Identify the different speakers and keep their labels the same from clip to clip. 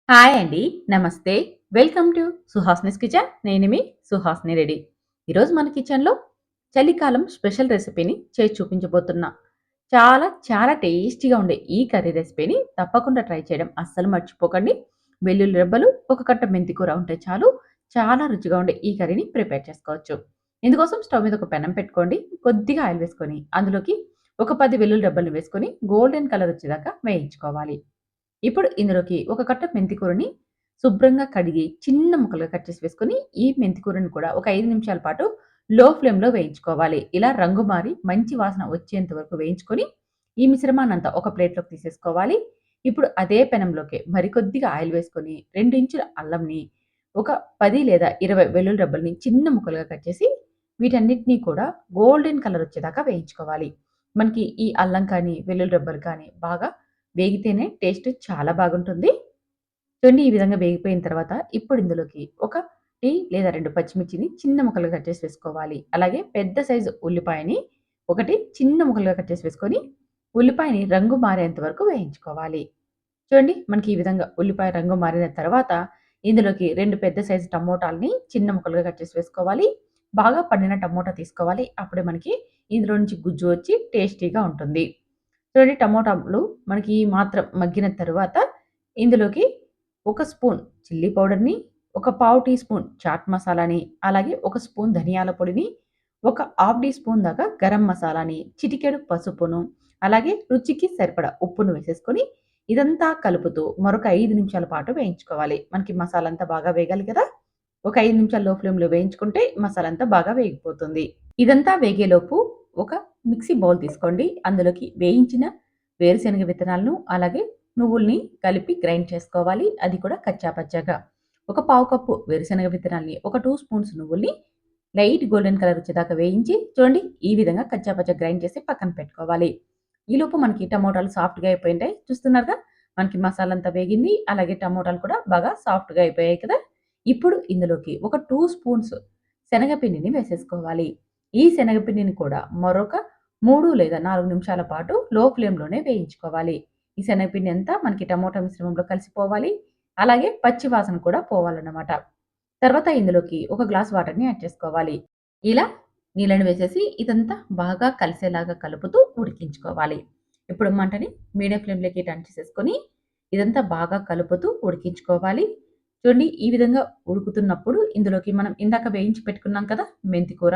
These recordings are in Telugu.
Speaker 1: హాయ్ అండి. నమస్తే. Welcome to Suhasini's kitchen. నేను మీ సుహాస్ని రెడ్డి. ఈరోజు మన కిచెన్‌లో చలికాలం స్పెషల్ రెసిపీని చేసి చూపించబోతున్నా. చాలా చాలా టేస్టీగా ఉండే ఈ కర్రీ రెసిపీని తప్పకుండా ట్రై చేయడం అస్సలు మర్చిపోకండి. వెల్లుల్లి రెబ్బలు, ఒక కట్ట మెంతి కూర ఉంటే చాలు. చాలా రుచిగా ఉండే ఈ కర్రీని ప్రిపేర్ చేసుకోవచ్చు. ఇందుకోసం స్టవ్ మీద ఒక పెనం పెట్టుకోండి. కొద్దిగా ఆయిల్ వేసుకొని అందులోకి ఒక 10 వెల్లుల్లి రెబ్బలు వేసుకొని గోల్డెన్ కలర్ వచ్చేదాకా వేయించుకోవాలి. ఇప్పుడు ఇందులోకి ఒక కట్ట మెంతి కూరని శుభ్రంగా కడిగి చిన్న ముక్కలుగా కట్ చేసి వేసుకొని, ఈ మెంతి కూరని కూడా ఒక 5 నిమిషాల పాటు లో ఫ్లేమ్‌లో వేయించుకోవాలి. ఇలా రంగు మారి మంచి వాసన వచ్చేంత వరకు వేయించుకొని, ఈ మిశ్రమాన్నంతా ఒక ప్లేట్‌లోకి తీసేసుకోవాలి. ఇప్పుడు అదే పెనంలోకి మరికొద్దిగా ఆయిల్ వేసుకొని 2 ఇంచుల అల్లంని, ఒక 10 లేదా 20 వెల్లుల్లి రెబ్బల్ని చిన్న ముక్కలుగా కట్ చేసి, వీటన్నిటిని కూడా గోల్డెన్ కలర్ వచ్చేదాకా వేయించుకోవాలి. మనకి ఈ అల్లం కానీ, వెల్లుల్లి రెబ్బలు కానీ బాగా వేగితేనే టేస్ట్ చాలా బాగుంటుంది. చూడండి ఈ విధంగా వేగిపోయిన తర్వాత ఇప్పుడు ఇందులోకి 1 లేదా 2 పచ్చిమిర్చిని చిన్న ముక్కలుగా కట్ చేసి వేసుకోవాలి. అలాగే పెద్ద సైజు ఉల్లిపాయని ఒకటి చిన్న ముక్కలుగా కట్ చేసి వేసుకొని, ఉల్లిపాయని రంగు మారేంత వరకు వేయించుకోవాలి. చూడండి మనకి ఈ విధంగా ఉల్లిపాయ రంగు మారిన తర్వాత ఇందులోకి 2 పెద్ద సైజు టమోటాలని చిన్న ముక్కలుగా కట్ చేసి వేసుకోవాలి. బాగా పండిన టమోటా తీసుకోవాలి. అప్పుడే మనకి ఇందులో నుంచి గుజ్జు వచ్చి టేస్టీగా ఉంటుంది. చూడండి టమోటాలు మనకి ఈ మాత్రం మగ్గిన తరువాత ఇందులోకి ఒక స్పూన్ చిల్లీ పౌడర్‌ని, ఒక పావు టీ స్పూన్ చాట్ మసాలాని, అలాగే ఒక స్పూన్ ధనియాల పొడిని, ఒక హాఫ్ టీ స్పూన్ దాకా గరం మసాలాని, చిటికెడు పసుపును, అలాగే రుచికి సరిపడా ఉప్పును వేసేసుకొని ఇదంతా కలుపుతూ మరొక 5 నిమిషాల పాటు వేయించుకోవాలి. మనకి మసాలా అంతా బాగా వేగాలి కదా! ఒక 5 నిమిషాలు లో ఫ్లేమ్‌లో వేయించుకుంటే మసాలా అంతా బాగా వేగిపోతుంది. ఇదంతా వేగేలోపు ఒక మిక్సీ బౌల్ తీసుకోండి. అందులోకి వేయించిన వేరుశనగ విత్తనాలను, అలాగే నువ్వుల్ని కలిపి గ్రైండ్ చేసుకోవాలి. అది కూడా కచ్చా పచ్చాగా. ఒక పావు కప్పు వేరుశనగ విత్తనాల్ని, ఒక 2 స్పూన్స్ నువ్వుల్ని లైట్ గోల్డెన్ కలర్ వచ్చేదాకా వేయించి చూడండి ఈ విధంగా కచ్చా పచ్చా గ్రైండ్ చేసి పక్కన పెట్టుకోవాలి. ఈలోపు మనకి టమోటాలు సాఫ్ట్‌గా అయిపోయుంటాయి. చూస్తున్నారుగా? మనకి మసాలా అంతా వేగింది. అలాగే టమోటాలు కూడా బాగా సాఫ్ట్‌గా అయిపోయాయి కదా! ఇప్పుడు ఇందులోకి ఒక 2 స్పూన్స్ శనగపిండిని వేసేసుకోవాలి. ఈ శనగపిండిని కూడా మరొక 3 లేదా 4 నిమిషాల పాటు లో ఫ్లేమ్‌లోనే వేయించుకోవాలి. ఈ శనగపిండి అంతా మనకి టమోటా మిశ్రమంలో కలిసిపోవాలి. అలాగే పచ్చి వాసన కూడా పోవాలన్నమాట. తర్వాత ఇందులోకి ఒక గ్లాస్ వాటర్‌ని యాడ్ చేసుకోవాలి. ఇలా నీళ్ళని వేసేసి ఇదంతా బాగా కలిసేలాగా కలుపుతూ ఉడికించుకోవాలి. ఇప్పుడు మంటని మీడియం ఫ్లేమ్‌లోకి టర్న్ చేసేసుకొని ఇదంతా బాగా కలుపుతూ ఉడికించుకోవాలి. చూడండి ఈ విధంగా ఉడుకుతున్నప్పుడు ఇందులోకి మనం ఇందాక వేయించి పెట్టుకున్నాం కదా! మెంతి కూర,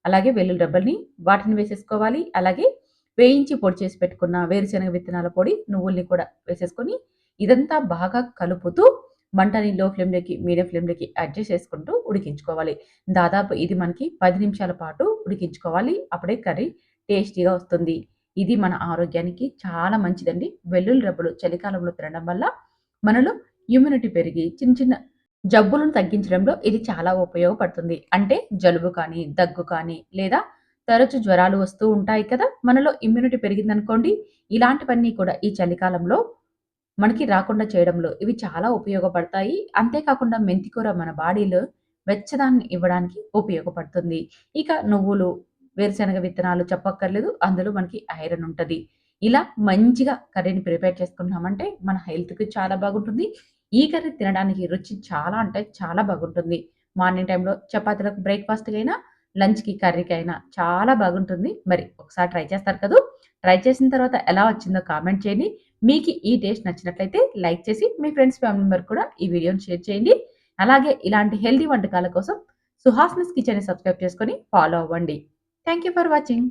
Speaker 1: అలాగే వెల్లుల్లి రెబ్బల్ని వాటిని వేసేసుకోవాలి. అలాగే వేయించి పొడి చేసి పెట్టుకున్న వేరుశనగ విత్తనాల పొడి, నువ్వుల్ని కూడా వేసేసుకొని ఇదంతా బాగా కలుపుతూ మంటని లో ఫ్లేమ్‌లోకి, మీడియం ఫ్లేమ్‌లోకి అడ్జస్ట్ చేసుకుంటూ ఉడికించుకోవాలి. దాదాపు ఇది మనకి 10 నిమిషాల పాటు ఉడికించుకోవాలి. అప్పుడే కర్రీ టేస్టీగా వస్తుంది. ఇది మన ఆరోగ్యానికి చాలా మంచిదండి. వెల్లుల్లి రెబ్బలు చలికాలంలో తినడం వల్ల మనలో ఇమ్యూనిటీ పెరిగి చిన్న చిన్న జబ్బులను తగ్గించడంలో ఇది చాలా ఉపయోగపడుతుంది. అంటే జలుబు కానీ, దగ్గు కానీ లేదా తరచు జ్వరాలు వస్తూ ఉంటాయి కదా! మనలో ఇమ్యూనిటీ పెరిగిందనుకోండి, ఇలాంటివన్నీ కూడా ఈ చలికాలంలో మనకి రాకుండా చేయడంలో ఇవి చాలా ఉపయోగపడతాయి. అంతేకాకుండా మెంతి కూర మన బాడీలో వెచ్చదనాన్ని ఇవ్వడానికి ఉపయోగపడుతుంది. ఇక నువ్వులు, వేరుశనగ విత్తనాలు చెప్పక్కర్లేదు. అందులో మనకి ఐరన్ ఉంటది. ఇలా మంచిగా కర్రీని ప్రిపేర్ చేసుకున్నామంటే మన హెల్త్‌కి చాలా బాగుంటుంది. ఈ కర్రీ తినడానికి రుచి చాలా అంటే చాలా బాగుంటుంది. మార్నింగ్ టైమ్‌లో చపాతీలకు బ్రేక్‌ఫాస్ట్‌కైనా, లంచ్‌కి, కర్రీకైనా చాలా బాగుంటుంది. మరి ఒకసారి ట్రై చేస్తారు కదూ! ట్రై చేసిన తర్వాత ఎలా వచ్చిందో కామెంట్ చేయండి. మీకు ఈ టేస్ట్ నచ్చినట్లయితే లైక్ చేసి మీ ఫ్రెండ్స్, ఫ్యామిలీ మెంబర్‌కి కూడా ఈ వీడియోని షేర్ చేయండి. అలాగే ఇలాంటి హెల్తీ వంటకాల కోసం సుహాస్నిస్ కిచెన్‌ని సబ్స్క్రైబ్ చేసుకొని ఫాలో అవ్వండి. Thank you for watching.